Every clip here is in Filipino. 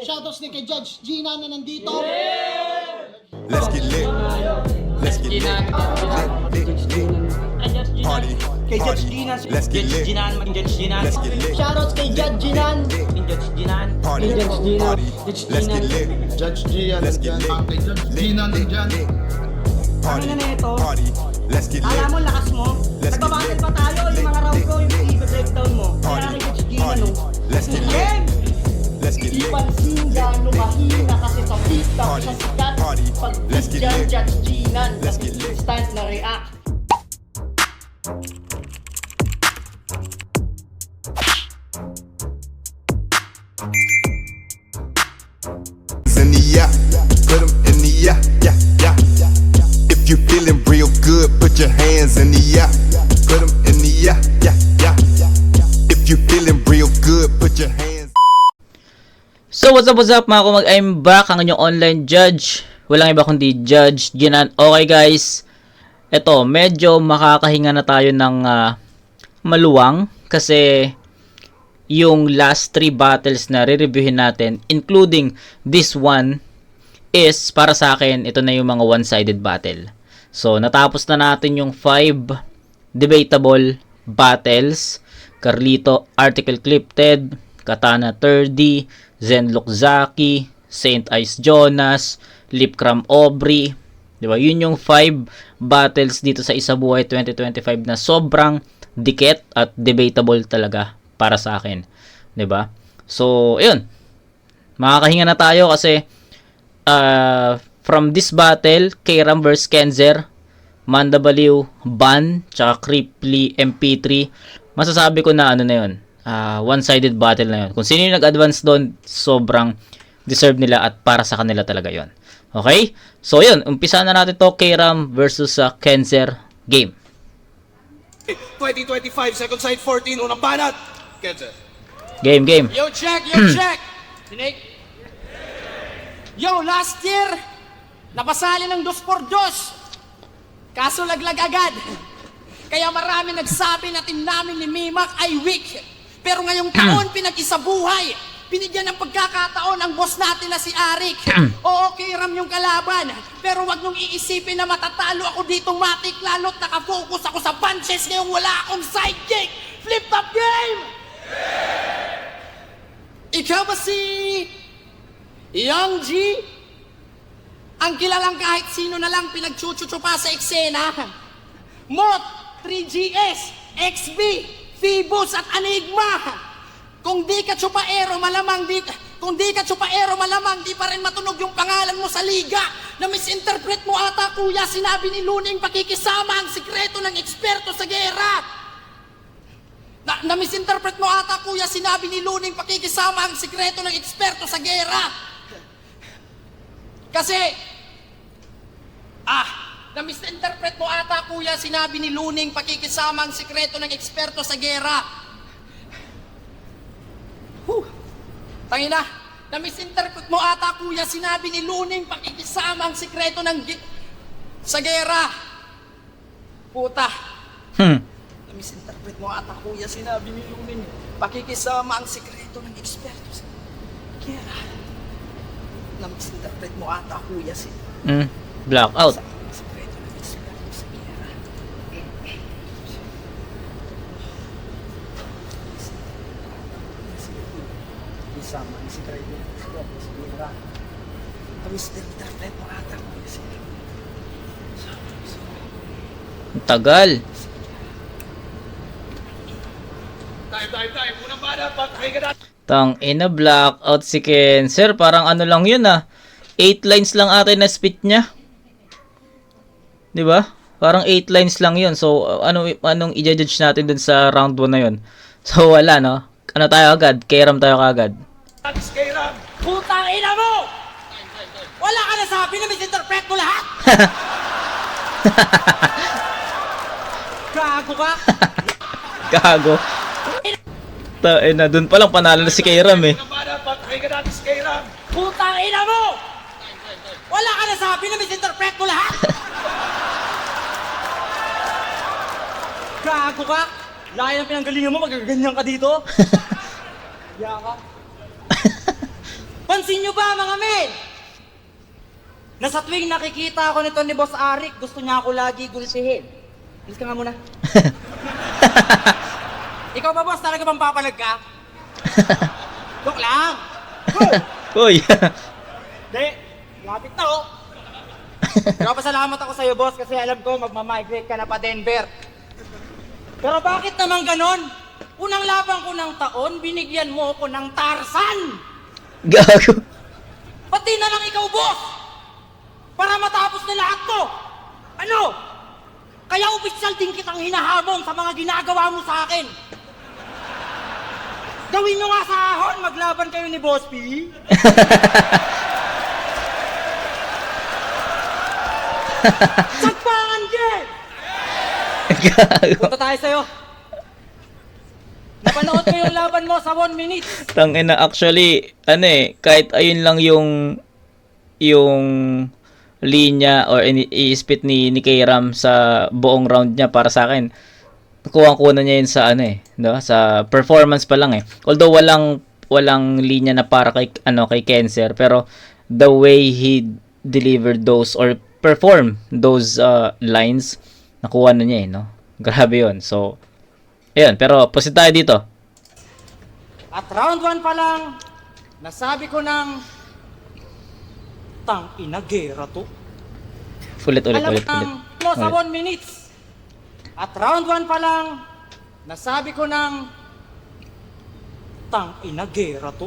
Shoutouts din kay Judge Gina na nandito. Let's get lit. Let's get lit. Party. Kay Judge Gina. Let's get lit. Judge Gina. Let's get lit. Shoutouts kay Judge Ginan. Judge Gina. Party. Judge Gina. Party. Let's get lit. Judge Gian, Let's get lit. Judge Gina nandyan. Party. Ano na ito? Party. Let's get lit. Alam mo, lakas mo. Let's get Nagbabattle lit. pa tayo. Yung mga round ko, yung i-breakdown mo. Kaya Party. kay Judge Gina, Party. no? Let's get lit. Game! Let's get Di lit. pansin gano'ng mahina kasi sa TikTok Party. sa sikat. Party. Pag Let's get dyan, lit. Judge Ginan. Let's get lit. Instant na react. In the yeah, put 'em in the yeah, yeah, yeah. If you feeling real good, put your hands in the yeah, put 'em in the yeah, yeah, yeah. If you feeling real good, put your hands. So what's up mga kumag, I'm back, ang inyong online judge. Walang iba kundi Judge Ginan. Okay guys, eto medyo makakahinga na tayo ng maluwang kasi yung last 3 battles na re-reviewin natin, including this one, is para sa akin, ito na yung mga one-sided battle. So natapos na natin yung 5 debatable battles. Carlito Article Clipted, Katana 30, Zenlock Zaki, Saint Ice Jonas, Lipcram Aubrey. Diba? Yun yung 5 battles dito sa Isa Buhay 2025 na sobrang dikit at debatable talaga para sa akin. Diba? So, yun. Makakahinga na tayo kasi from this battle, Kram vs Kenzer, Manda Baliw, Ban, tsaka Cripply MP3, masasabi ko na ano na yun, one-sided battle na yun. Kung sino yung nag-advance doon, sobrang deserve nila at para sa kanila talaga yun. Okay? So yun, umpisa na natin to, Kram versus Kenzer game. 2025, second side 14, unang banat. Kenzer. Game. Yo, check! Sinig? Yo, last year, napasali ng 2-2. Kaso laglag agad. Kaya marami nagsabi na team namin ni Mimak ay weak. Pero ngayong taon, pinag-isa buhay. Binigyan ng pagkakataon ang boss natin na si Arik. Oo, Kram yung kalaban. Pero wag nung iisipin na matatalo ako ditong matik. Lalo't nakafocus ako sa punches ngayong wala akong sidekick. Flip top game! Ikaw ba si Young G? Ang kilalang kahit sino na lang pinagchuchucho pa sa eksena. Mot, 3GS, XB, Phoebus at Enigma. Kung di ka chupaero, malamang di pa rin matunog yung pangalan mo sa liga. Na misinterpret mo ata, kuya, sinabi ni Luning pakikisama ang sikreto ng eksperto sa gera. Na misinterpret mo ata, kuya, sinabi ni Luning pakikisama ang sikreto ng eksperto sa gera. Kasi, na misinterpret mo ata, kuya, sinabi ni Luning pakikisama ang sikreto ng eksperto sa gera. Tangina, na misinterpret mo ata, kuya, sinabi ni Luning pakikisama ang sikreto ng sa gera. Puta. Na misinterpret mo ata, kuya, sinabi ni Luning pakikisama ang sikreto ng eksperto sa gera. Na misinterpret mo ata, kuya, Blackout. sikreto ng eksperto sa gera. Isama ang sikreto ng eksperto sa gera. Na misinterpret mo ata, kuya, Tagal. Time. Unang banat, patay ka natin. Tang ina, blackout si Kenzer. Parang ano lang yun 8 lines lang ata na speech niya. 'Di ba? Parang 8 lines lang yun. So anong i-judge natin dun sa round 1 na yun? So wala, no? Ano tayo agad? Kram tayo kagad. Kairam. Putang ina mo! Wala ka na sabi na misinterpret mo lahat! Gago ka! Gago. Ina, dun pa lang panalo na si Kram eh. Unang banat, patay ka natin si Kairam. Putang ina mo! Wala ka na sabi na misinterpret mo lahat! Gago ka! Laki ng pinanggalingan mo, magaganyan ka dito. Hiya ka. Napansin nyo ba mga men? Na sa tuwing nakikita ako nito ni Boss Arik, gusto niya ako lagi gulsihin. Alis ka nga muna. Ikaw ba, boss? Talaga bang papalag ka? Joke lang. Go! Uy! Hindi. Lapit na, oh. Pero pasalamat ako sa'yo, boss, kasi alam ko magmamigrate ka na pa Denver. Pero bakit naman ganon? Unang labang ko ng taon, binigyan mo ako ng Tarzan. Gago. Pati na lang ikaw, boss! Para matapos na lahat to! Ano? Kaya opisyal din kitang hinahamon sa mga ginagawa mo sa akin. Gawin nyo nga sa ahon, maglaban kayo ni Boss P. Sagpangan, Jen! Gago. Punta tayo sa'yo. Napanood ko yung laban mo sa 1 minute. Tangina, actually, ano eh, kahit ayun lang yung linya or i-spit ni K-Ram sa buong round niya para sa akin. Kuha-kuha niya yun sa ano eh, no? Sa performance pa lang eh. Although walang linya na para kay Kenser, pero the way he delivered those or perform those lines, nakuha na niya eh, no? Grabe yun. So, ayun, pero proceed tayo dito. At round 1 pa lang, nasabi ko ng tang-ina gera to. Ulit. Alam mo sa 1 minutes. At round 1 pa lang, nasabi ko ng tang-ina gera to.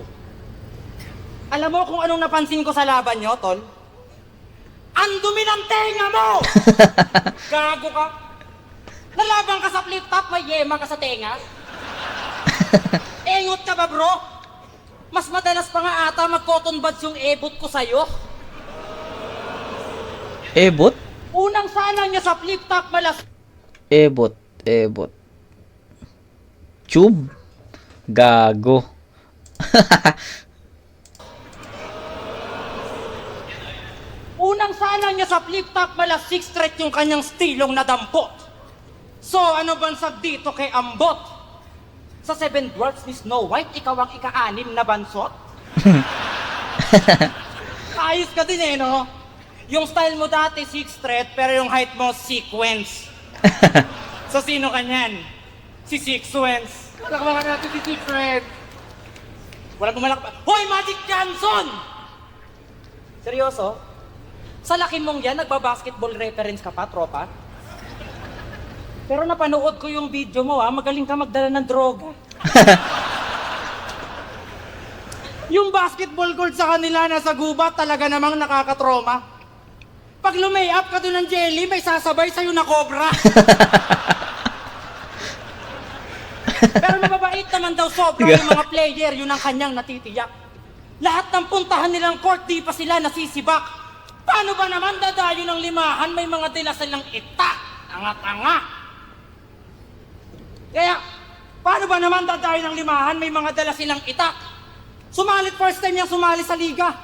Alam mo kung anong napansin ko sa laban nyo, tol? Ang dumi ng tenga mo! Gago ka! Nalaban ka sa flip top, may yema ka sa tenga? Engot ka ba, bro? Mas madalas pa nga ata mag-cotton buds yung ebot ko sa'yo. Ebot? Unang sana niya sa flip top malas... Ebot. Tube? Gago. Unang sana niya sa flip top malas 6 straight yung kanyang stilong nadampot. So, ano bansag dito kay Ambot? Sa 7 dwarfs ni Snow White, ikaw ang ika-6 na bansot? Ayos ka din eh, no? Yung style mo dati 6 straight, pero yung height mo sequence. So, sino ka niyan? Si Sixwens. Palakpakan natin si Secret. Walang bumalak pa. Hoy, Magic Johnson! Seryoso? Sa laki mong yan, nagbabasketball reference ka pa, tropa? Pero napanood ko yung video mo, magaling ka magdala ng droga. Yung basketball court sa kanila nasa gubat, talaga namang nakakatroma. Pag lumay-up ka doon ng jelly, may sasabay sa'yo na cobra. Pero mababait naman daw sobra yung mga player, yun ang kanyang natitiyak. Lahat ng puntahan nilang court, di pa sila nasisibak. Paano ba naman dadayo ng limahan, may mga dila silang itak, tanga-tanga. Kaya, paano ba naman dadayo ng limahan, may mga dala silang itak. Sumalit first time niyang sumali sa liga.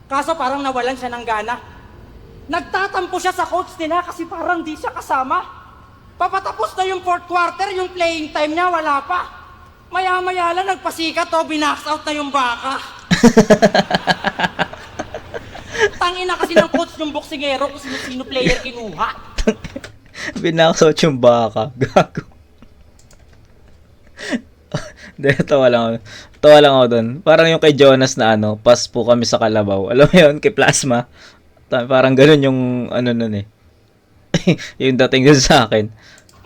Kaso parang nawalan siya ng gana. Nagtatampo siya sa coach nila kasi parang di siya kasama. Papatapos na yung 4th quarter, yung playing time niya, wala pa. Maya-maya lang, nagpasikat o, binax out na yung baka. Tangina kasi ng coach yung boksingero kung sino player kinuha. Binax out yung baka. Gago. Tawa lang ako dun. Parang yung kay Jonas na pas po kami sa Kalabaw. Alam mo yun, kay Plasma. Parang ganun yung nun eh. Yung dating dun sa akin.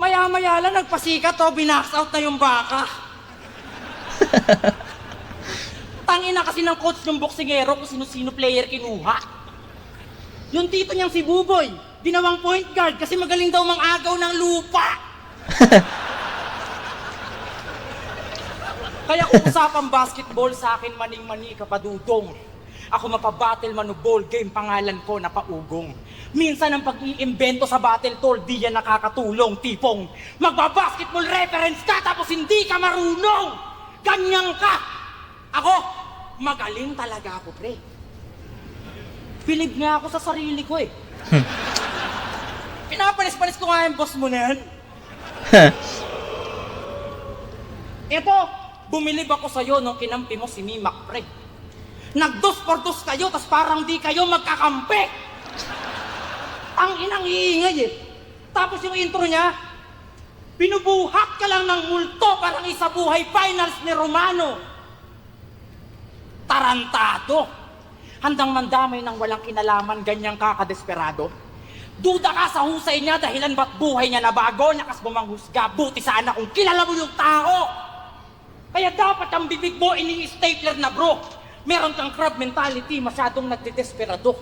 Maya-maya lang, nagpasikat o, binax out na yung baka. Tangina kasi ng coach yung boksingero kung sino player kinuha. Yung tito niyang si Buboy, dinawang point guard kasi magaling daw mang-agaw ng lupa. Kaya kung usapang basketball sa akin, maning-mani ka padudong. Ako mapabattle manubol game, pangalan ko na Paugong. Minsan ang pag-iimbento sa battle tool, di yan nakakatulong. Tipong, magbabasketball reference ka tapos hindi ka marunong. Ganyan ka. Ako, magaling talaga ako, pre. Believe nga ako sa sarili ko eh. Pinapanis-panis ko nga yung boss mo na yan. Eto, bumilib ako sa'yo nung kinampi mo si Mimak, pre. Nagdos por dos kayo, tas parang di kayo magkakampi. Ang inang iingay eh. Tapos yung intro niya, binubuhat ka lang ng multo parang isa buhay finals ni Romano. Tarantado. Handang mandamay ng walang kinalaman, ganyang kakadesperado. Duda ka sa husay niya dahilan ba't buhay niya na bago, nakas mo manghusga, buti sana kung kilala mo yung tao. Kaya dapat ang bibig mo ini-stapler na bro. Meron kang crab mentality, masyadong nagdidesperado.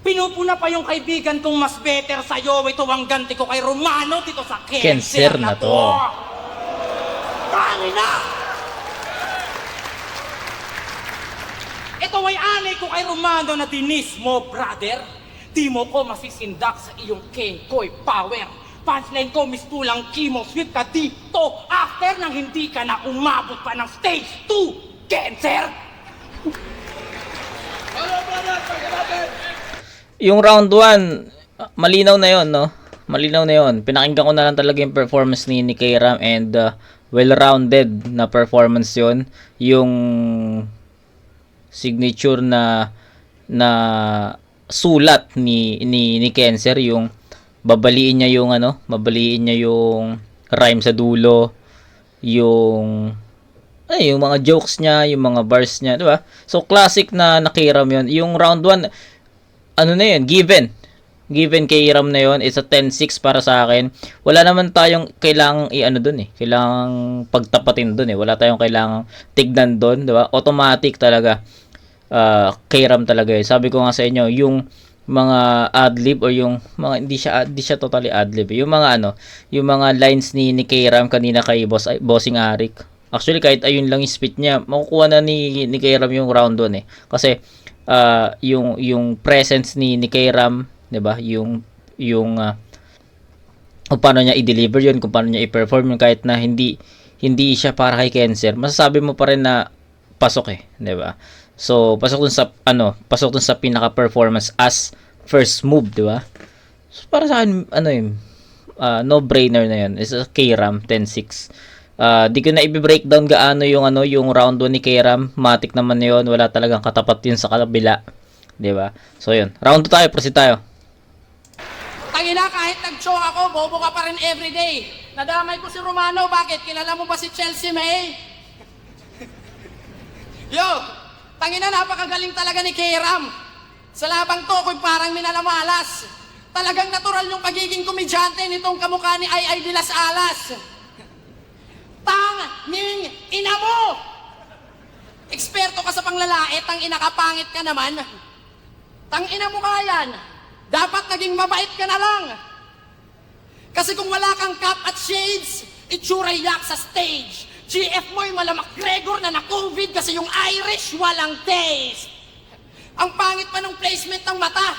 Pinupuna pa yung kaibigan kong mas better sa'yo. Ito ang ganti ko kay Romano dito sa cancer na to. Tangina! Ito ay anay ko kay Romano na dinis mo, brother. Di mo ko masisindak sa iyong Kenkoy power. Punchline ko, mistulang chemo, sweep ka dito. After nang hindi ka na umabot pa ng stage 2, cancer! Yung round 1, malinaw na yon, no? Malinaw na yon. Pinakinggan ko na lang talaga yung performance ni Kayram and well-rounded na performance yon. Yung signature na sulat ni Cancer, yung babaliin niya yung rhyme sa dulo, yung mga jokes niya, yung mga bars niya, di ba? So classic na Kayram yon. Yung round 1, ano na yun, given kay Ram na yun, it's a 10-6 para sa akin. Wala naman tayong kailangang kailangang pagtapatin dun eh. Wala tayong kailangang tignan dun, di ba? Automatic talaga. Kay Ram talaga yun. Sabi ko nga sa inyo, yung mga adlib or yung mga hindi siya totally adlib. Yung mga lines ni Kay Ram kanina kay Bossing Arik. Actually kahit ayun lang yung spit niya, makukuha na ni Kay Ram yung round 1 eh. Kasi yung presence ni Kayram, 'di ba? Yung kung paano niya i-deliver 'yun, kung paano niya i-perform yun, kahit na hindi siya para kay Cancer, masasabi mo pa rin na pasok eh, 'di ba? So, pasok dun sa pinaka-performance as first move, 'di ba? So, para sa akin no-brainer na 'yun. Is a Kayram 10-6. Di ko na i-breakdown gaano yung round 1 ni Kayram. Matik naman na yun. Wala talagang katapat yun sa kabila. Diba? So yun. Round 2 tayo. Proceed tayo. Tangina, kahit nag-show ako, bobo ka pa rin everyday. Nadamay ko si Romano. Bakit? Kilala mo ba si Chelsea May? Yo! Tangina, napakagaling talaga ni Kayram. Sa labang to, kung parang minalamalas. Talagang natural yung pagiging komedyante nitong kamukha ni Ay de las Alas. Tang-ning ina mo! Eksperto ka sa panglalait, tang ina ka, pangit ka naman. Tang ina mo ka yan. Dapat naging mabait ka na lang. Kasi kung wala kang cap at shades, itsuray yak sa stage. GF mo'y mala McGregor na na-COVID kasi yung Irish walang taste. Ang pangit pa ng placement ng mata.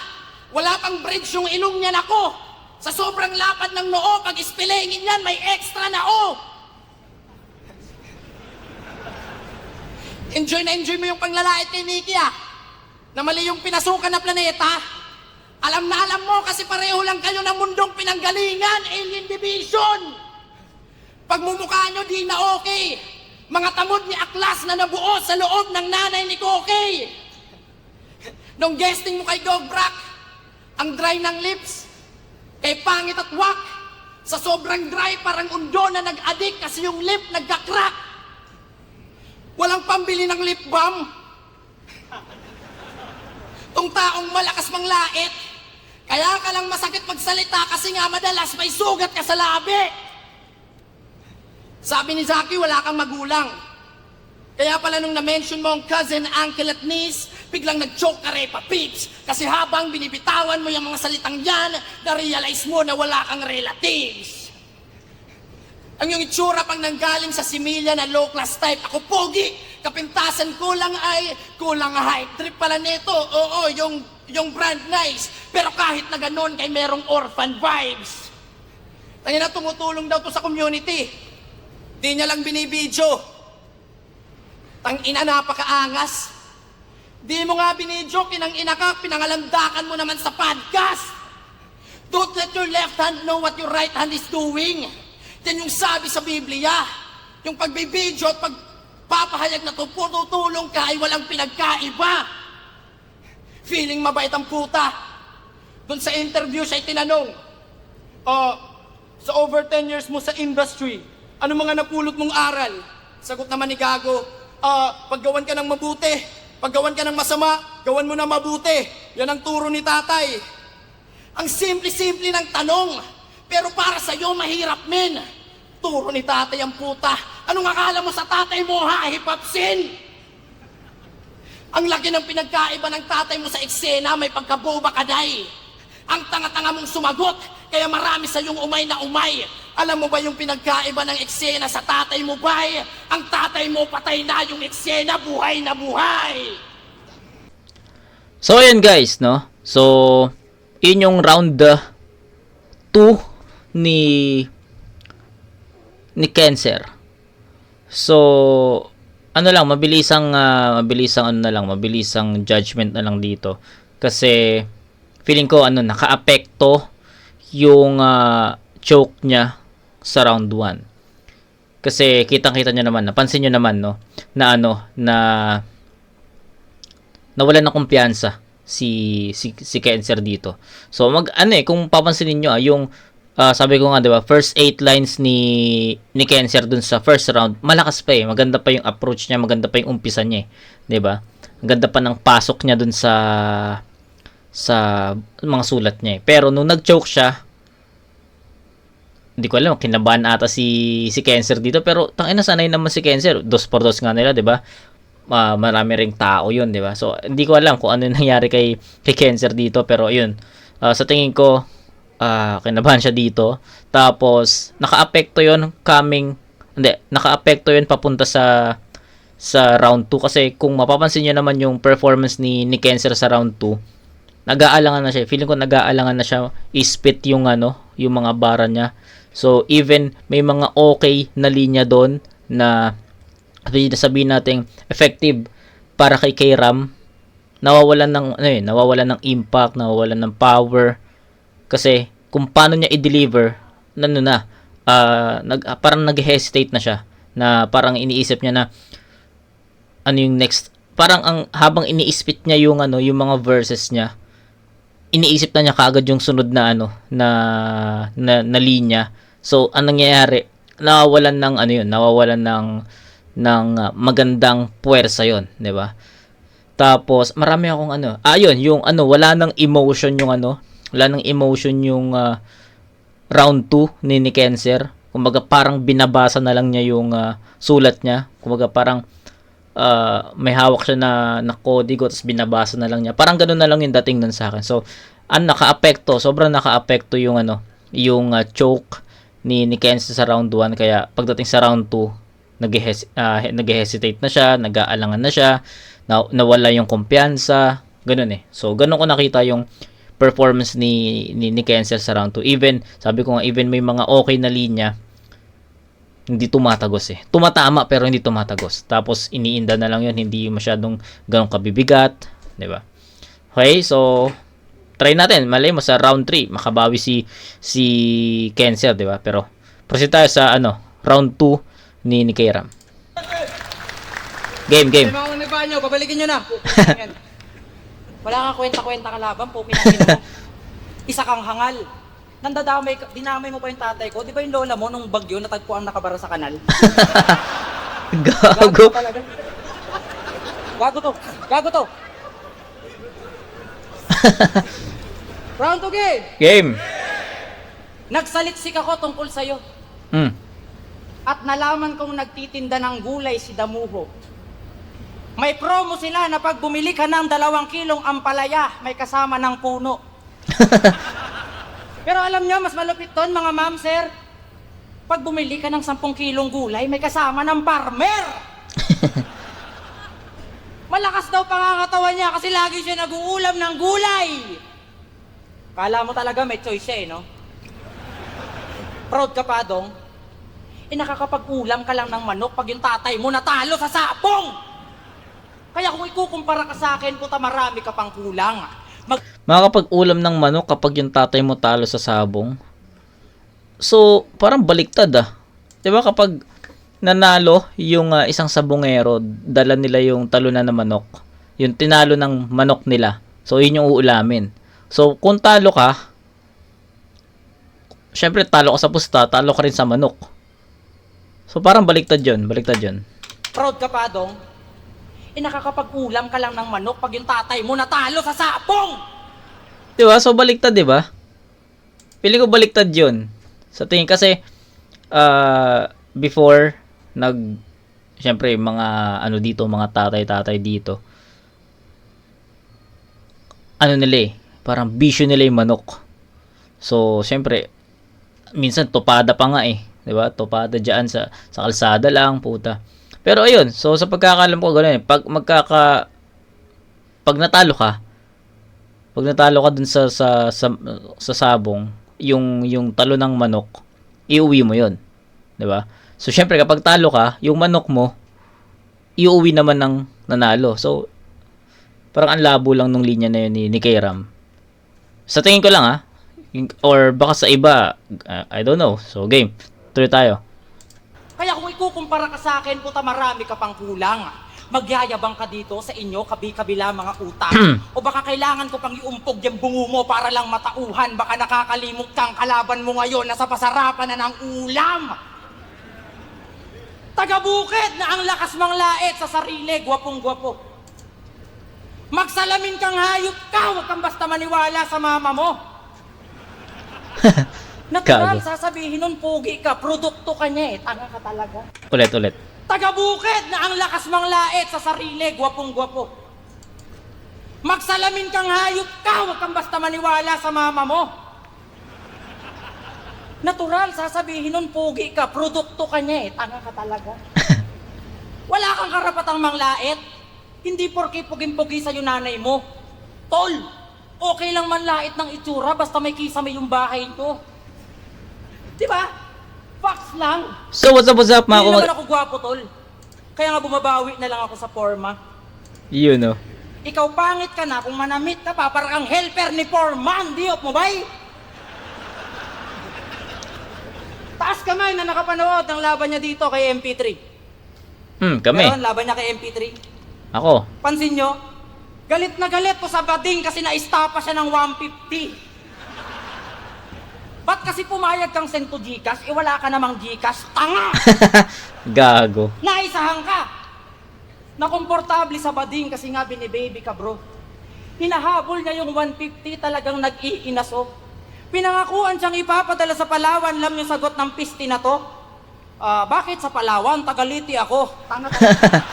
Wala pang bridge yung ilong niya nako. Sa sobrang lapad ng noo, pag ispilengin yan, may extra na o. Enjoy na enjoy mo yung panglalait ni Nikki na mali yung pinasukan na planeta. Alam na alam mo kasi pareho lang kayo ng mundong pinanggalingan, Alien Division. Pagmumukha nyo di na okay. Mga tamod ni Aklas na nabuo sa loob ng nanay ni Kokey. Nung guesting mo kay Dog Brack, ang dry ng lips, kay pangit at wak, sa sobrang dry parang undo na nag-addict kasi yung lip nagka-crack. Walang pambili ng lip balm. Tong taong malakas manglait, kaya ka lang masakit magsalita kasi nga madalas may sugat ka sa labi. Sabi ni Zaki, wala kang magulang. Kaya pala nung na-mention mo ang cousin, uncle at niece, biglang nag-choke ka repa peeps. Kasi habang binibitawan mo yung mga salitang yan, na-realize mo na wala kang relatives. Ang yung itsura pang nanggaling sa similya na low-class type. Ako pogi, kapintasan kulang height. Trip pala nito, oo, yung brand nice. Pero kahit na ganun, kay merong orphan vibes. Tangina, tumutulong daw to sa community. Di niya lang binibidyo. Tangina, napakaangas. Di mo nga binidyo, kinang-ina ka, pinangalandakan mo naman sa podcast. Don't let your left hand know what your right hand is doing. Yan yung sabi sa Biblia. Yung pagbibidyo at pagpapahayag na tutulong ka ay walang pinagkaiba. Feeling mabait ang puta. Doon sa interview siya tinanong, sa over 10 years mo sa industry, ano mga napulot mong aral? Sagot naman ni Gago, paggawan ka ng mabuti, paggawan ka ng masama, gawan mo na mabuti. Yan ang turo ni tatay. Ang simple-simple ng tanong, pero para sa'yo mahirap, men. Turo ni tatay ang puta. Anong akala mo sa tatay mo, ha? Hipapsin! Ang laki ng pinagkaiba ng tatay mo sa eksena, may pagkaboba ka, day. Ang tanga-tanga mong sumagot, kaya marami sa yung umay na umay. Alam mo ba yung pinagkaiba ng eksena sa tatay mo, bay? Ang tatay mo patay na, yung eksena buhay na buhay. So, ayan guys, no? So, yun yung round 2 ni Cancer. So, ano lang, mabilisang judgment na lang dito. Kasi, feeling ko, naka-apekto yung choke niya sa round 1. Kasi, kitang-kita nyo naman, napansin nyo naman, no? Na nawalan ng kumpiyansa si Cancer dito. So, kung papansinin nyo, yung sabi ko nga, 'di ba, first 8 lines ni Cancer dun sa first round, malakas pa eh. Maganda pa yung approach niya, maganda pa yung umpisa niya, 'di ba? Ang ganda pa ng pasok niya dun sa mga sulat niya eh. Pero nung nag-choke siya, hindi ko alam, kinabahan ata si Cancer dito, pero tangina, sanay naman si Cancer. 2-2 nga nila, 'di ba? Marami ring tao 'yun, 'di ba? So, hindi ko alam kung ano yung nangyari kay Cancer dito, pero 'yun. Sa tingin ko, kinabahan siya dito. Tapos, naka-apekto yun papunta sa round 2. Kasi, kung mapapansin nyo naman yung performance ni Cancer sa round 2, nag-aalangan na siya. Feeling ko nag-aalangan na siya ispit yung mga bara niya. So, even may mga okay na linya doon na sabihin natin effective para kay K-Ram, nawawalan ng impact, nawawalan ng power. Kasi, kung paano niya i-deliver, parang nag-hesitate na siya. Na parang iniisip niya na, ano yung next, parang habang iniispit niya yung mga verses niya, iniisip na niya kaagad yung sunod na na linya. So, anong nangyayari? Nawawalan ng magandang puwersa yon, 'di ba? Tapos, marami akong wala nang emotion yung round 2 ni Cancer. Kumbaga parang binabasa na lang niya yung sulat niya. Kumbaga parang may hawak siya na kodigo, tapos binabasa na lang niya. Parang ganoon na lang yung dating nun sa akin. So, sobrang naka-apekto yung choke ni Cancer sa round 1. Kaya pagdating sa round 2, nag-hesitate na siya, nag-aalangan na siya, nawala yung kumpiyansa, ganoon eh. So, ganoon ko nakita yung performance ni Cancer sa round 2. Even, sabi ko nga, even may mga okay na linya, hindi tumatagos eh. Tumatama pero hindi tumatagos. Tapos, iniinda na lang yun, hindi masyadong ganong kabibigat, di ba? Okay, so, try natin. Malay mo sa round 3, makabawi si Cancer, di ba? Pero, proceed tayo sa, round 2 ni K-Ram. Game. Mga uniba nyo, babalikin nyo na. Wala kang kwenta-kwenta kalaban, pukin ang ino mo. Isa kang hangal. Dinamay mo pa yung tatay ko. Di ba yung lola mo nung bagyo natagpuan nakabara sa kanal? Gago. Talaga. Gago to. Round 2 Game. Nagsaliksik ako tungkol sa'yo. At nalaman kong nagtitinda ng gulay si Damuho. May promo sila na pag bumili ka ng 2 kilong ampalaya, may kasama ng puno. Pero alam nyo, mas malupit doon, mga ma'am, sir. Pag bumili ka ng 10 kilong gulay, may kasama ng farmer. Malakas daw pangangatawan niya kasi lagi siya nag-uulam ng gulay. Kala mo talaga may choice siya, no? Proud ka pa, dong? Nakakapag-ulam ka lang ng manok pag yung tatay mo natalo sa sapong. Kaya kung ikukumpara ka sa akin, puta, marami ka pang kulang. Makakapag-ulam ng manok kapag yung tatay mo talo sa sabong. So, parang baliktad ah. 'Di ba kapag nanalo yung isang sabongero, dala nila yung talunan ng manok. Yung tinalo ng manok nila, So, yun yung uulamin. So, kung talo ka, syempre, talo ka sa pusta, talo ka rin sa manok. So, parang baliktad yun. Proud ka pa, Dong? Nakakapag-ulam ka lang ng manok pag yung tatay mo natalo sa sapong! Diba? So, baliktad, diba? Pili ko baliktad yun. Sa tingin kasi, before, syempre, mga, dito, mga tatay dito, nila parang bisyo nila yung manok. So, syempre, minsan, topada pa nga diba? Topada dyan sa kalsada lang, puta. Pero, ayun, so, sa pagkakalam ko, gano'n pag natalo ka dun sa sabong, yung talo ng manok, iuwi mo yon, 'di ba? So syempre kapag talo ka, yung manok mo iuwi naman ng nanalo. So parang ang labo lang nung linya na yun ni Kayram. Sa tingin ko lang or baka sa iba, I don't know. So game, tuloy tayo. Kaya kung ikukumpara ka sa akin, puta, marami ka pang kulang. Magyayabang ka dito sa inyo, kabi-kabila mga utang. O baka kailangan ko pang iumpog yung bungo mo para lang matauhan. Baka nakakalimot kang kalaban mo ngayon na sa pasarapan na ng ulam. Taga-bukid na ang lakas manglait sa sarili, gwapong-gwapo. Magsalamin kang hayop ka, huwag kang basta maniwala sa mama mo. Natural, sasabihin nun, pogi ka, produkto ka niya tanga ka talaga. Ulit. Taga-bukid na ang lakas manglait sa sarili, gwapong-gwapo. Magsalamin kang hayop ka, huwag kang basta maniwala sa mama mo. Natural, sasabihin nun, pogi ka, produkto ka niya tanga ka talaga. Wala kang karapatang manglait. Hindi porke puging-pugi sa'yo nanay mo. Tol, okay lang manlait ng itsura basta may kisame yung bahay nyo. Diba? Facts lang. So what's up mga Hindi naman ako gwapo, tol. Kaya nga bumabawi na lang ako sa forma. You know. Ikaw pangit ka na, kung manamit ka pa, parang ang helper ni Foreman. Diop mo bay? Taas kamay na nakapanood ng laban niya dito kay MP3. Kami. Meron laban niya kay MP3. Ako. Pansin nyo? Galit na galit po sa bading kasi na-stapa siya ng 150. Ba't kasi pumayag kang send to Gcash? Wala ka namang Gcash. Tanga! Gago. Naisahan ka! Nakomportable sa bading kasi nga binibaby ka, bro. Hinahabol niya yung 150, talagang nag-iinaso. Pinangakuan siyang ipapadala sa Palawan, alam yung sagot ng pisti na to? Bakit sa Palawan? Tagaliti ako. Tanga talaga.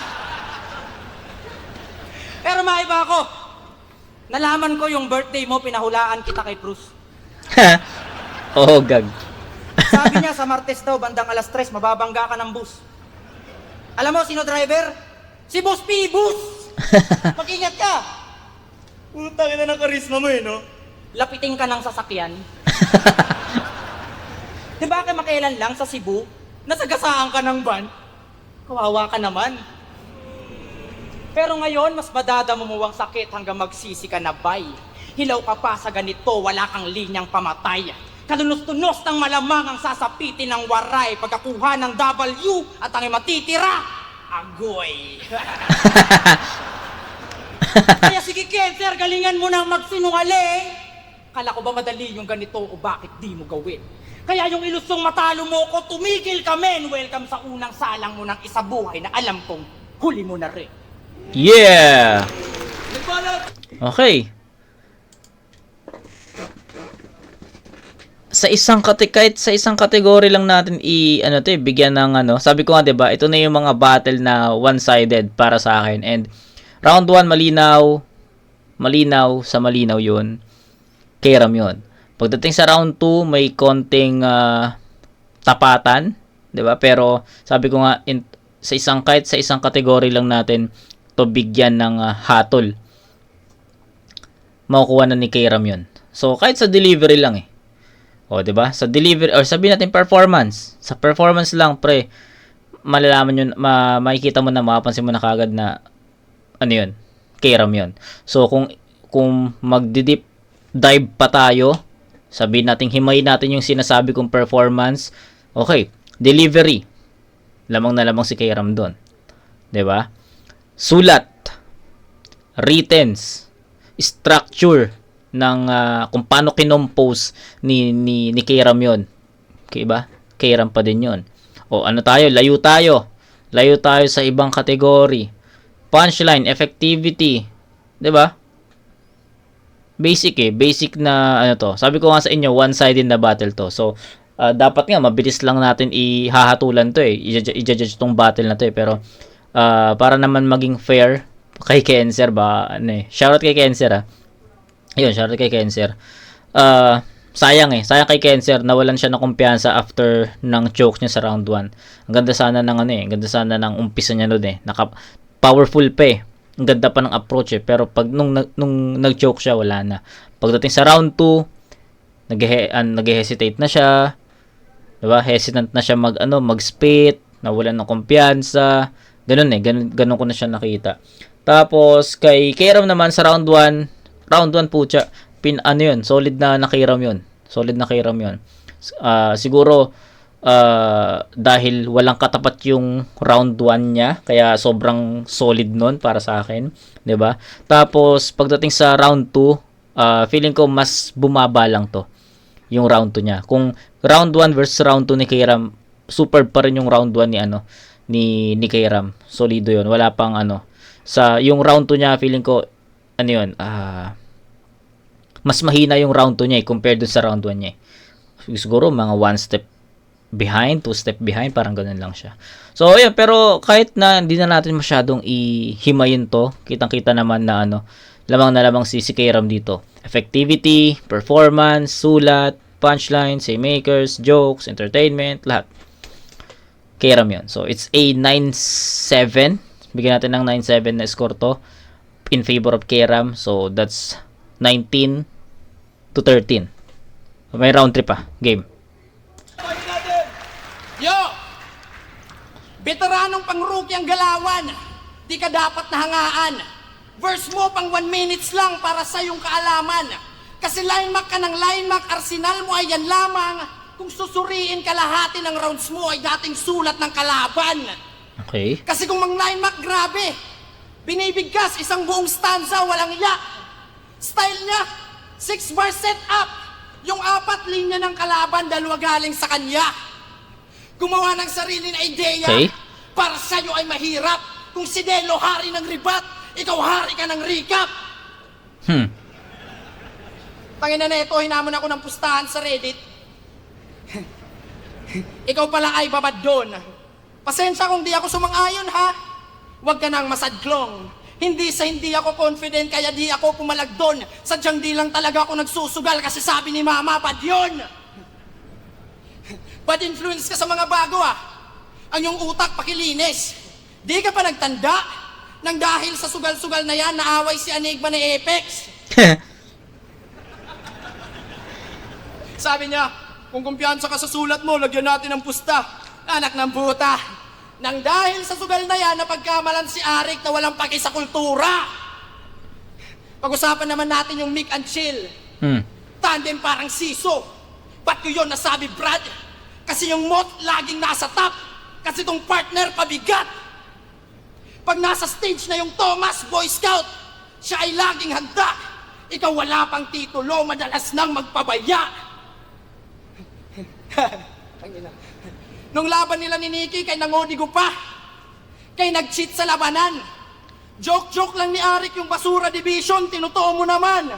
Pero maiba ako. Nalaman ko yung birthday mo, pinahulaan kita kay Bruce. Oh, gag. Sabi niya sa Martes daw, bandang alas 3, mababangga ka ng bus. Alam mo, sino driver? Si Boss Pibus! Mag-ingat ka! Putang ina ng karisma mo no? Lapitin ka ng sasakyan. Di ba kayo makailan lang sa Cebu? Nasagasaan ka ng van? Kawawa ka naman. Pero ngayon, mas madadamo mo ang sakit hanggang magsisi ka na bay. Hilaw ka pa sa ganito, wala kang linyang pamatay. Kalunos-tunos ng malamang ang sasapitin ng waray pagkakuha ng W at ang matitira, agoy. Kaya sige Cancer, galingan mo nang magsinungaling. Kala ko ba madali yung ganito o bakit di mo gawin? Kaya yung ilusong matalo mo ko, tumigil ka men. Welcome sa unang salang mo ng isa buhay na alam kong huli mo na rin. Yeah! Okay. Kahit sa isang kategory lang natin bigyan ng sabi ko nga 'di ba, ito na yung mga battle na one-sided para sa akin, and round 1 malinaw sa malinaw 'yun. Kayram 'yun. Pagdating sa round 2 may konting tapatan, 'di ba? Pero sabi ko nga kahit sa isang kategory lang natin to bigyan ng hatol. Makukuha na ni Kayram 'yun. So kahit sa delivery lang O, 'di ba? Sa delivery or sabihin natin performance. Sa performance lang, pre, malalaman yun, makikita mo na, mapapansin mo na kagad na yun, Kayram yun. So, kung magdi-deep dive pa tayo, sabihin natin, himayin natin yung sinasabi kong performance. Okay, delivery. Lamang na lamang si Kayram doon. 'Di ba? Sulat. Writtens. structure ng kung paano kinompose ni Kairam yon. Okay ba? Kairam pa din yon. O ano tayo? Layo tayo sa ibang kategory. Punchline, effectivity, 'di ba? Basic na ano to. Sabi ko nga sa inyo, one-sided na battle to. So dapat nga mabilis lang natin ihahatulan to i-judge tong battle na to pero para naman maging fair kay Cancer ba ano shoutout kay Cancer ayun, shoutout kay Cancer. Sayang kay Cancer nawalan siya ng kumpiyansa after ng choke niya sa round 1. Ang ganda sana ng ang ganda sana ng umpisa niya noon powerful pa ang ganda pa ng approach pero pag nung nag-choke siya wala na. Pagdating sa round 2 nag-hesitate na siya. Diba? Hesitant na siya mag-spit, nawalan ng kumpiyansa. Ganun ko na siya nakita. Tapos kay Kairam naman sa round 1 po siya solid na Kairam 'yon. Solid na Kairam 'yon. Siguro dahil walang katapat yung round 1 niya, kaya sobrang solid nun para sa akin, 'di ba? Tapos pagdating sa round 2, feeling ko mas bumaba lang to. Yung round 2 niya. Kung round 1 versus round 2 ni Kairam, superb pa rin yung round 1 ni Kairam. Solido 'yon. Wala pang sa yung round 2 niya, feeling ko mas mahina yung round 2 niya compared dun sa round 1 niya. Siguro mga 1 step behind, 2 step behind, parang ganun lang siya. So ayun, pero kahit na hindi na natin masyadong ihimayin to, kitang-kita naman na lamang si Kairam dito. Effectivity, performance, sulat, punchline, saymakers, jokes, entertainment, lahat. Kairam yun. So, it's a 9-7. Bigyan natin ng 9-7 na score to in favor of Kairam. So, that's 19-13. So, may round 3 pa. Game. Yo! Veteranong pang-rookie ang galawan. Di ka dapat nahangaan. Verse mo pang 1 minutes lang para sa iyong kaalaman. Kasi line mark ka ng line mark, arsenal mo ay yan lamang. Kung susuriin kalahati ng rounds mo ay dating sulat ng kalaban. Okay. Kasi kung mang line mark, grabe. Binibigkas isang buong stanza, walang iyak. Style niya, 6 bar set up. Yung 4 linya ng kalaban, 2 galing sa kanya. Gumawa ng sarili na ideya. Okay. Para sa'yo ay mahirap. Kung si Delo hari ng ribat, ikaw hari ka ng recap. Tangina na ito, hinamon ako ng pustahan sa Reddit. Ikaw pala ay babad doon. Pasensya kung di ako sumang-ayon ha. Huwag ka nang masadklong. Hindi ako confident kaya di ako pumalag doon. Sadyang di lang talaga ako nagsusugal kasi sabi ni mama, bad yun. Bad influence ka sa mga bago Ang iyong utak pakilinis. Di ka pa nagtanda nang dahil sa sugal-sugal na yan naaway si Enigma ni Apex. Sabi niya, kung kumpiyansa ka sa sulat mo, lagyan natin ng pusta. Anak ng buta. Nang dahil sa sugal na yan, napagkamalan si Arik na walang paki sa kultura. Pag-usapan naman natin yung Mick and Chill. Tandem parang siso. Ba't ko yun nasabi, Brad? Kasi yung Mot laging nasa top. Kasi tong partner pabigat. Pag nasa stage na yung Thomas, Boy Scout, siya ay laging handa. Ikaw wala pang titulo, madalas nang magpabaya. Nung laban nila ni Nikki, kay nangodigo pa. Kay nag-cheat sa labanan. Joke-joke lang ni Arik yung basura division, tinutuo mo naman.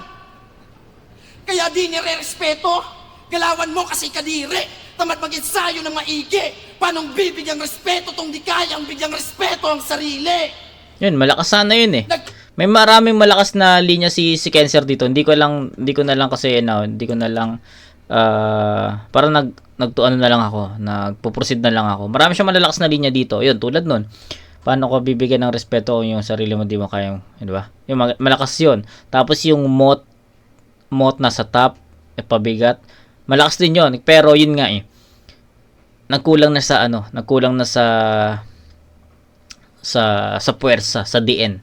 Kaya di nire-respeto. Galawan mo kasi kadire. Tamad mag-ensayo ng maigi. Paanong bibigyang respeto tong di kayang bigyang respeto ang sarili? Yun, malakas sana yun May maraming malakas na linya si Cancer dito. Hindi ko na lang parang nagtuano na lang ako, nagpo-proceed na lang ako. Marami siyang malalakas na linya dito. Yun, tulad nun. Paano ko bibigyan ng respeto kung yung sarili mo di mo kayang, di ba? Yung malakas yun. Tapos yung Mot na sa top, pabigat. Malakas din yun. Pero yun nga nagkulang na sa puwersa, sa DN.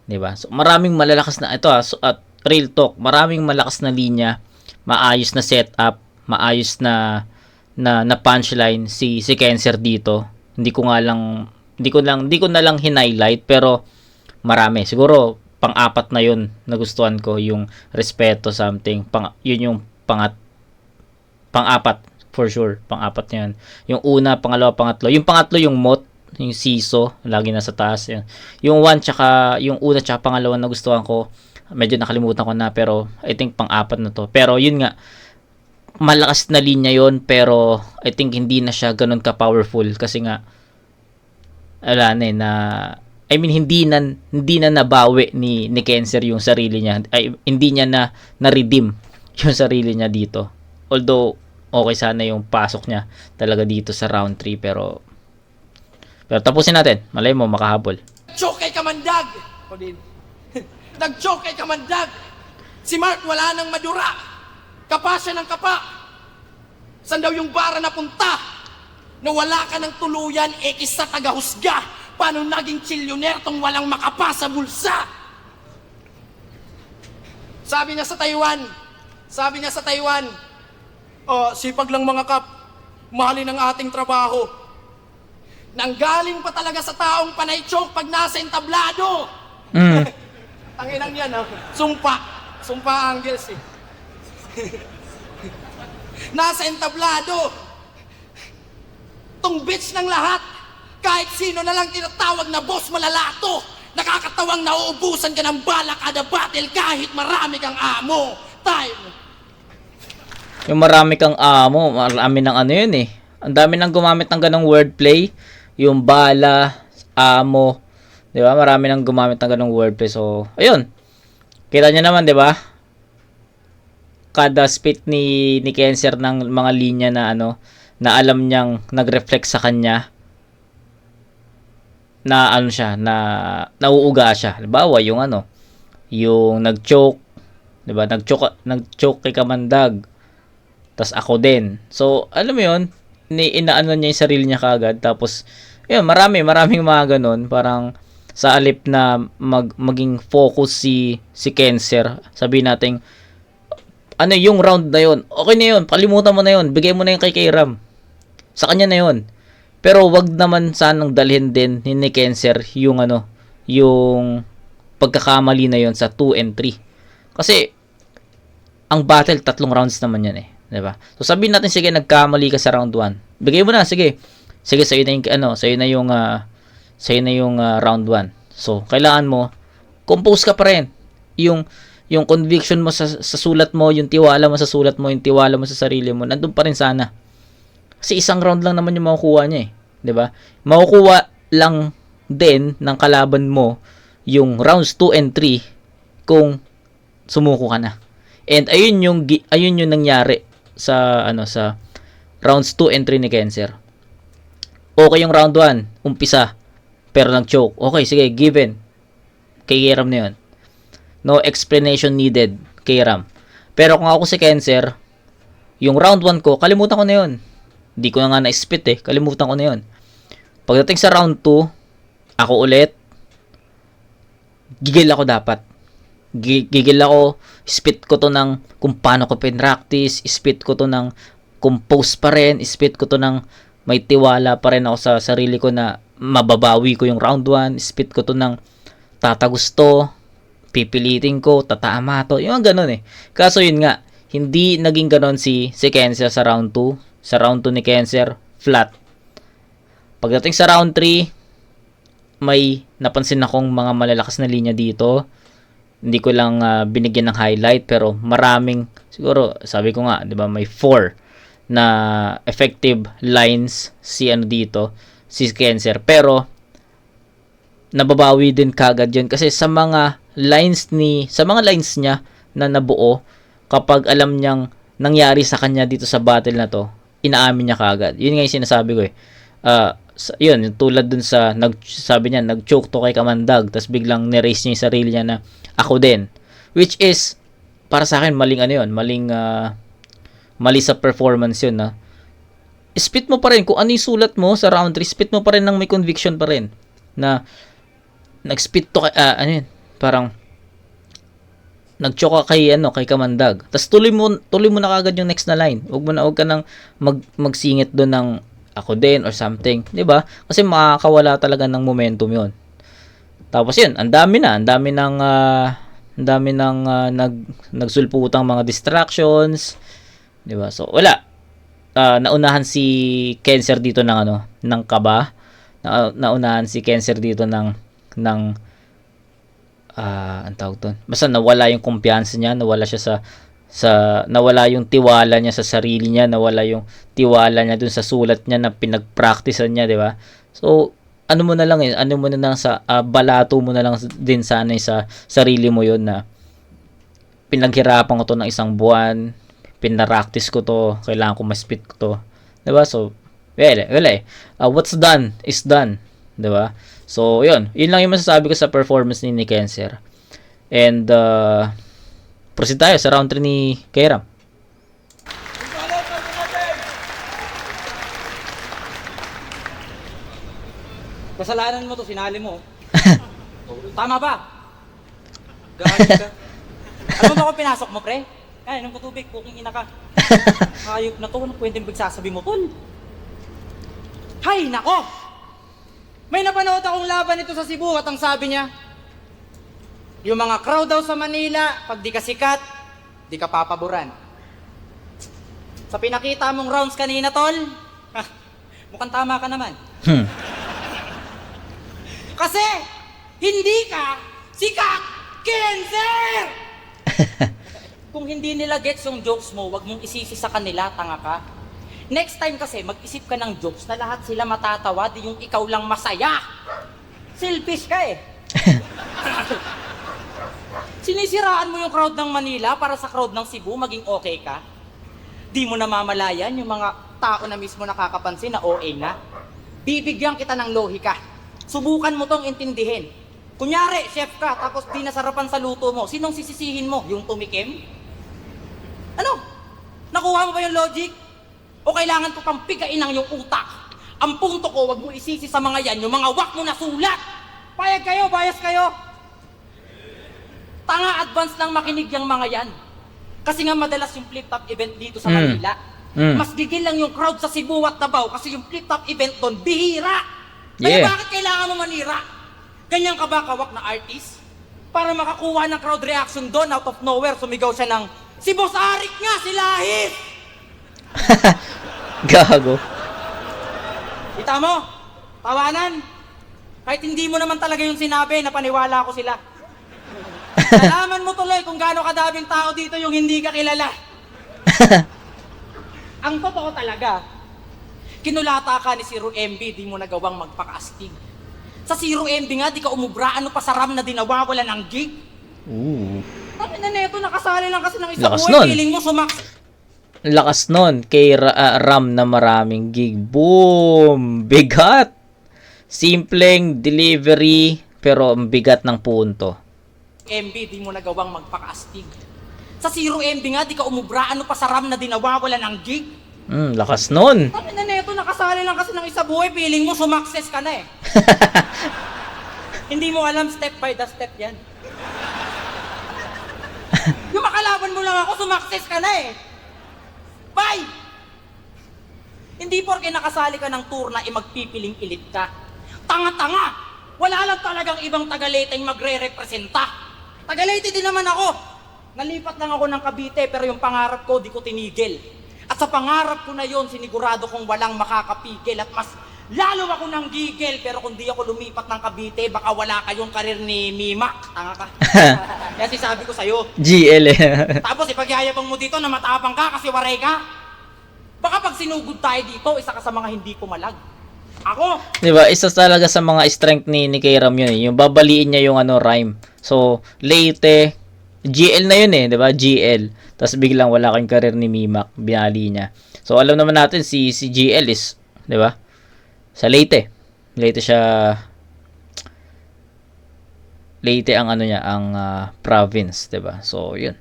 Di ba? So, maraming malalakas na, at real talk, maraming malakas na linya, maayos na setup, maayos na punchline si Cancer dito. Hindi ko na lang hin-highlight pero marami. Siguro pang-apat na yun nagustuhan ko, yung respeto something. Yun yung pang-apat for sure. Pang-apat na yun. Yung una, pangalawa, pangatlo. Yung pangatlo yung Mot, yung Siso, lagi nasa taas. Yun. Yung yung una tsaka pangalawa nagustuhan ko, medyo nakalimutan ko na, pero I think pang-apat na to. Pero yun nga, malakas na linya yon, pero I think hindi na siya ganun ka-powerful kasi nga wala na eh, I mean hindi na nabawi ni Cancer yung sarili niya. Hindi niya na redeem yung sarili niya dito. Although okay sana yung pasok niya talaga dito sa round 3, pero tapusin natin. Malay mo makahabol. Choke kay Kamandag! O din. Nag-choke kay Kamandag! Si Mark wala nang madura! Kapa siya ng kapa! San daw yung bara napunta? Na wala ka ng tuluyan, ekis sa tagahusga! Paano naging trilyoner tong walang makapa sa bulsa? Sabi niya sa Taiwan, sipag lang mga kap, mahalin ang ating trabaho. Nanggaling pa talaga sa taong panay choke pag nasa entablado. Tanginang yan, Sumpa Angels eh. Nasa entablado. Tong bitch ng lahat. Kahit sino na lang tinatawag na boss malalato. Nakakatawang nauubusan ka ng bala kada battle kahit marami kang amo. Time. Yung marami kang amo, marami ng ano yun eh. Ang dami nang gumamit ng ganong wordplay. Yung bala, amo. Di ba? Marami nang gumamit ng ganong wordplay. So, ayun. Kita nyo naman, di ba? Kada spit ni Cancer ng mga linya na na alam niyang nag-reflect sa kanya, na siya, na nauuga siya. Halimbawa, yung yung nag-choke, 'di ba? Nag-choke kay Kamandag. Tas ako din. So, alam mo 'yun, inaano niya yung sarili niya kaagad. Tapos, ayun, maraming mga ganun, parang sa alip na maging focus si Cancer, sabihin natin yung round na yun, okay na yun, kalimutan mo na yun, bigay mo na yun kay Ram, sa kanya na yun. Pero wag naman sanang dalhin din ni Cancer yung yung pagkakamali na yun sa 2 and 3. Kasi ang battle 3 rounds naman yan eh, 'di ba? So sabihin natin, sige, nagkamali ka sa round 1. Bigay mo na, sige, sa'yo na yung round 1. So kailangan mo compose ka pa rin. Yung conviction mo sa sulat mo, yung tiwala mo sa sulat mo, yung tiwala mo sa sarili mo, nandun pa rin sana. Kasi isang round lang naman yung makukuha niya eh, 'di ba? Makukuha lang din ng kalaban mo yung rounds 2 and 3 kung sumuko ka na. And ayun yung nangyari sa sa rounds 2 and 3 ni Cancer. Okay yung round 1, umpisa, pero nag-choke. Okay, sige, given. Kay Ram na yun. No explanation needed kay Ram. Pero kung ako si Cancer, yung round 1 ko, kalimutan ko na yun. Hindi ko na nga na-spit eh. Kalimutan ko na yun. Pagdating sa round 2, ako ulit, gigil ako dapat. Gigil ako, spit ko to ng kung paano ko pinractice, spit ko to ng compose pa rin, spit ko to ng may tiwala pa rin ako sa sarili ko na mababawi ko yung round 1, spit ko to ng tatagusto, pipilitin ko, tatama to, yung ganun eh. Kaso yun nga, hindi naging ganun si Cancer sa round 2. Sa round 2 ni Cancer, flat. Pagdating sa round 3, may napansin akong mga malalakas na linya dito. Hindi ko lang binigyan ng highlight, pero maraming, siguro, sabi ko nga, di ba, may 4 na effective lines si Cancer. Pero, nababawi din kagad yun kasi sa mga lines niya na nabuo, kapag alam niyang nangyari sa kanya dito sa battle na to, inaamin niya kagad. Yun nga yung sinasabi ko eh. Yun, tulad dun sa sabi niya, nag-choke to kay Kamandag, tapos biglang ni-raise niya yung sarili niya na ako din. Which is, para sa akin, mali sa performance yun. Spit mo pa rin, kung ano yung sulat mo sa round 3, spit mo pa rin ng may conviction pa rin. Na, nag-spit to kay, parang, nag-choke ka kay Kamandag. Tapos tuloy mo na kagad yung next na line. Huwag ka nang magsingit doon ng ako din or something, 'di ba? Kasi makakawala talaga ng momentum 'yon. Tapos yun, ang dami ng nagsulputang mga distractions, 'di ba? So wala. Naunahan si Cancer dito ng ng kaba. Naunahan si Cancer dito ng ang tawag doon. Basta nawala yung kumpiyansa niya, nawala siya nawala yung tiwala niya sa sarili niya, nawala yung tiwala niya dun sa sulat niya na pinagpracticean niya, 'di ba? So ano mo na lang balato mo na lang din sana sa sarili mo yon na pinaghirapan ko to ng isang buwan, pinapractice ko to, kailangan ko ma-spit ko to, 'di ba? So wala eh. What's done is done, 'di ba? So yun lang yung masasabi ko sa performance ni Cancer. And proceed tayo sa round 3 ni Kairam. Kasalanan mo to, sinali mo. Tama ba? Galit ka. Ano ba kung pinasok mo, pre? Ay, inom ko tubig, puking ina ka. Hayop na to, ano pwedeng bigsasabi mo, tol? Hay, nako! May napanood akong laban nito sa Cebu at ang sabi niya, yung mga crowd daw sa Manila, pag di ka sikat, di ka papaboran. Sa pinakita mong rounds kanina, tol, mukhang tama ka naman. Kasi, hindi ka sikat, Cancer! Kung hindi nila gets yung jokes mo, wag mong isisi sa kanila, tanga ka. Next time kasi, mag-isip ka ng jokes na lahat sila matatawa, di yung ikaw lang masaya. Selfish ka eh. Sinisiraan mo yung crowd ng Manila para sa crowd ng Cebu, maging okay ka. Di mo namamalayan yung mga tao na mismo nakakapansin na OA na. Bibigyan kita ng lohika. Subukan mo tong intindihin. Kunyari, chef ka, tapos di nasarapan sa luto mo, sinong sisisihin mo? Yung tumikim? Ano? Nakuha mo ba yung logic? O kailangan ko pang pigain ang yung utak? Ang punto ko, wag mo isisi sa mga yan, yung mga wak mo na sulat. Payag kayo, bias kayo. Tanga advance lang makinig yung mga yan. Kasi nga madalas yung flip-top event dito sa Manila. Mas gigil lang yung crowd sa Cebu at Davao kasi yung flip-top event doon, bihira. Kaya bakit kailangan mo manira? Ganyan ka ba kawak na artist? Para makakuha ng crowd reaction doon, out of nowhere, sumigaw siya ng, si Boss Arik nga, si Lahis! Gago. Kita mo? Tawanan. Kahit hindi mo naman talaga yung sinabi, napaniwala ko sila. Nalaman mo tuloy kung gaano kadaming tao dito yung hindi ka kilala. Ang totoo talaga, kinulata ka ni Zero MB, di mo nagawang magpaka-astig. Sa Zero MB nga, di ka umubra, ano pa sa RAM na dinawawalan ng gig? Sabi na neto, nakasali lang kasi ng isang Lakas buhay, nun. feeling mo Lakas nun kay Ram na maraming gig. Boom! Bigat! Simpleng delivery, pero ang bigat ng punto. MB, di mo nagawang magpaka-astig. Sa Zero MB nga, di ka umubra, ano pa sa RAM na dinawawalan ng gig? Lakas nun. Sabi na neto, nakasali lang kasi ng isang buhay, feeling mo sumakses ka na eh. Hindi mo alam, step by the step yan. Yung makalaban mo lang ako, sumakses ka na eh. Bye! Hindi porke nakasali ka ng tour na magpipiling ilit ka. Tanga-tanga! Wala lang talagang ibang Tagalayteng magre-representa. Tagalayte din naman ako. Nalipat lang ako ng Cavite pero yung pangarap ko di ko tinigil. At sa pangarap ko na yon, sinigurado kong walang makakapigil at mas lalo ako ng gigil. Pero kung di ako lumipat ng Cavite, baka wala kayong karir ni Mimak. Tanga ka. Kaya sabi ko sa'yo. GL eh. Tapos ipagyayabang mo dito na matapang ka kasi waray ka. Baka pag sinugod tayo dito, isa ka sa mga hindi pumalag. Ako? Diba, isa talaga sa mga strength ni Kairam yun eh. Yung babaliin niya yung rhyme. So, Leyte, GL na yun eh, diba? GL. Tapos biglang wala kayong karir ni Mimak, binali niya. So, alam naman natin si GL is, diba? Sa Leyte. Leyte siya, Leyte ang niya, ang province, diba? So, yun.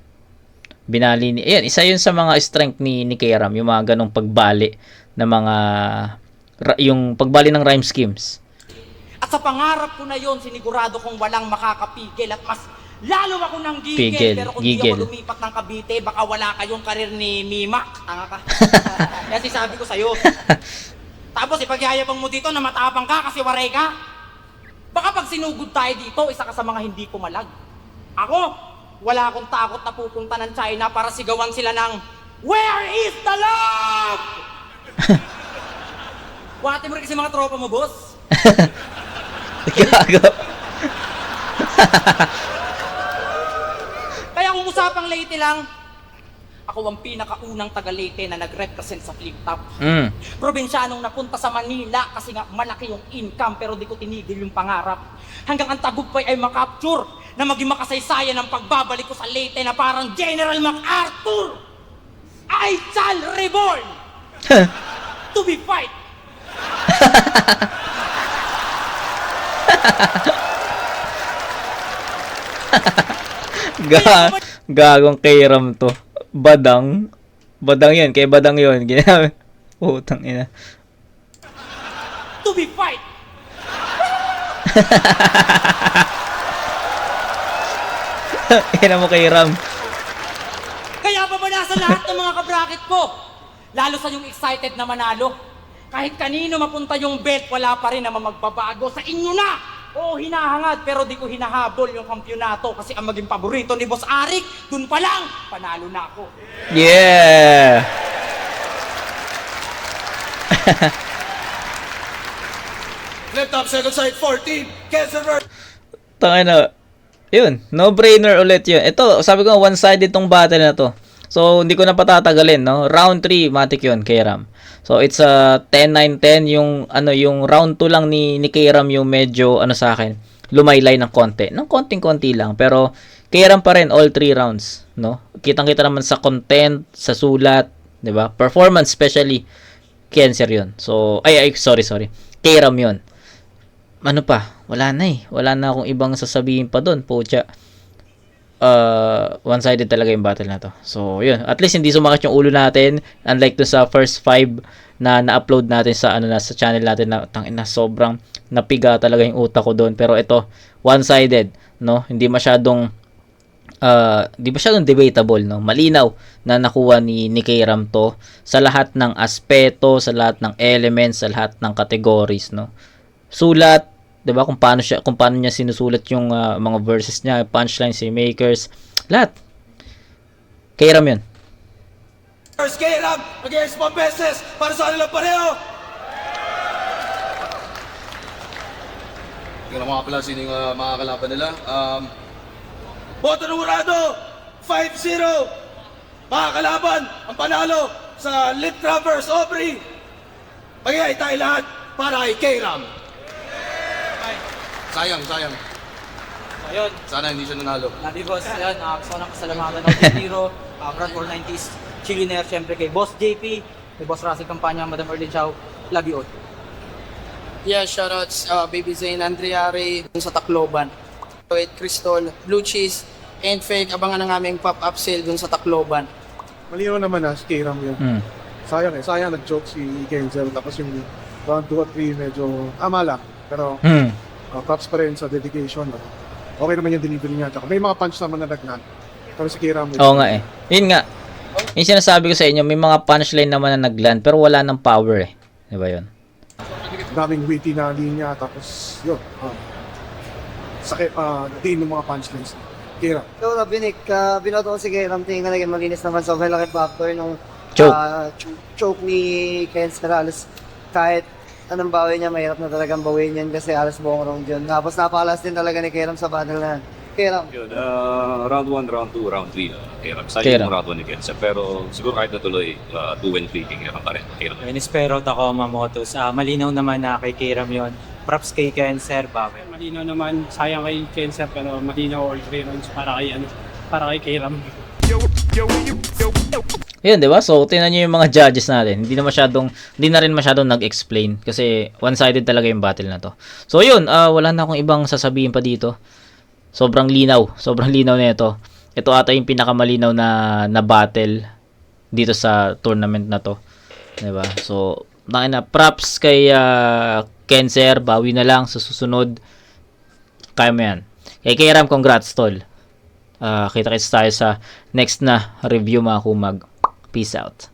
Binali ni, ayan, isa yun sa mga strength ni Kairam, yung mga ganong pagbali na mga, yung pagbali ng rhyme schemes. At sa pangarap ko na yon, sinigurado kong walang makakapigil at mas lalo ako ng gigil. Pigil, Pero kung gigil. di ako lumipat ng Cavite, baka wala kayong karir ni Mimak. Tanga ka. Kaya sabi ko sa'yo. Tapos ipagyayabang mo dito na matapang ka kasi waray ka. Baka pag sinugod tayo dito, isa ka sa mga hindi pumalag. Ako, wala akong takot na pupunta ng China para sigawan sila ng Where is the love? Wati mo rin kasi mga tropa mo, boss. Gago. Kaya kung usapang Leyte lang, ako ang pinakaunang taga Leyte na nag-represent sa Flip Top. Probinsyanong napunta sa Manila kasi nga malaki yung income pero di ko tinigil yung pangarap. Hanggang ang tagumpay ay makapture na maging makasaysayan ng pagbabalik ko sa Leyte na parang General MacArthur. I shall reborn to be fight. Gagong Kairam to. Badang. Badang yun. Kay Badang yun. Ginamit. Putang ina. To be fight. Ina mo Kairam. Kaya pa ba nasa lahat ng mga kabracket ko? Lalo sa yung excited na manalo. Kahit kanino mapunta yung bet, wala pa rin naman magbabago. Sa inyo na! Oo, hinahangad, pero di ko hinahabol yung kampyonato kasi ang maging paborito ni Boss Arik, dun pa lang, panalo na ako. Yeah! Left top, second side, 14. Cancer versus... Tangina. Yun, no-brainer ulit yun. Ito, sabi ko, one-sided tong battle na to. So, hindi ko na patatagalin, no? Round 3, matik yun, Kairam. So, it's a 10-9-10. Yung round 2 lang ni Kairam yung medyo, sa akin, lumaylay ng konti. Ng konting-konti lang. Pero, Kairam pa rin all 3 rounds, no? Kitang-kita naman sa content, sa sulat, di ba? Performance, especially, Cancer yun. So, sorry. Kairam yun. Ano pa? Wala na eh. Wala na akong ibang sasabihin pa doon. Pucha. One-sided talaga yung battle na to. So, yun. At least hindi sumakit yung ulo natin. Unlike to sa first 5 na na-upload natin sa sa channel natin na tangina sobrang napiga talaga yung utak ko doon. Pero ito, one-sided, no? Hindi masyadong debatable, no? Malinaw na nakuha ni Kairam to sa lahat ng aspeto, sa lahat ng elements, sa lahat ng categories, no? Sulat, 'di ba, kung paano niya sinusulat yung mga verses niya, punchlines, makers, lahat. Kairam 'yun. First Kairam against Pambeses para sa kanilang pareho. Hindi ko na mga pala sino yung mga kalaban nila. Boto numurado, 5-0. Mga kalaban, ang panalo sa Lip Travers Aubrey. Pagkaya tayo lahat para kay Kairam. Sayang. Ayun, Sana hindi siya nanalo. Nabi Boss, ayun, gusto ko ng pasalamatan ng Hero, Brad 490s, Chillionaire, syempre kay Boss JP, kay Boss Russell Campanya, Madam Erlin Chow, love you all. Yeah, shoutouts Baby Zane, Andrea Ray dun sa Tacloban. Wait, Crystal, Blue Cheese, and Fake, abangan ng aming pop-up sale dun sa Tacloban. Malinaw naman si Kairam yun. Sayang nag-joke si Kenzel. Tapos yung round 2 at 3 medyo amala. Pero props pa rin sa dedication. Okay naman yung delivery niya. Tsaka may mga punch naman na nagnan. Pero si Kairam Oo nga eh. Yun nga. Yung sinasabi ko sa inyo, may mga punchline naman na nagland pero wala ng power eh. Di ba yun? daming witty na linya. Tapos yun. Sakit. Din ng mga punchlines. Kairam. So, Rabinik, binoto ko si Kairam, tingin ka naging malinis naman. So, may laki factor nung choke ni Ken Serrales. Kahit anong bawi niya, mahirap na talagang bawiin yan kasi alas buong round yun. Tapos napakalas din talaga ni Kairam sa battle na yan. Kairam. Yun, round 1, round 2, round 3, Kairam. Sayang yung round 1 ni Kensa. Pero siguro kahit natuloy, 2-win free king Kairam pa rin. Kairam. Espero Tacoma Motos. Malinaw naman na kay Kairam yun. Props kay Kenser, bawi. Malinaw naman, sayang kay Kenser pero malinaw all 3 rounds para kay Kairam. Yun, di ba? So, tingnan nyo yung mga judges natin. Hindi na rin masyadong nag-explain kasi one-sided talaga yung battle na to. So, yun, wala na akong ibang sasabihin pa dito. Sobrang linaw na ito. Ito ata yung pinakamalinaw na battle dito sa tournament na to. Di ba? So, props kay Kenser, bawi na lang sa susunod. Kaya mo yan. Kay Kairam, congrats, tol. Kita-kits tayo sa next na review mga kumag. Peace out.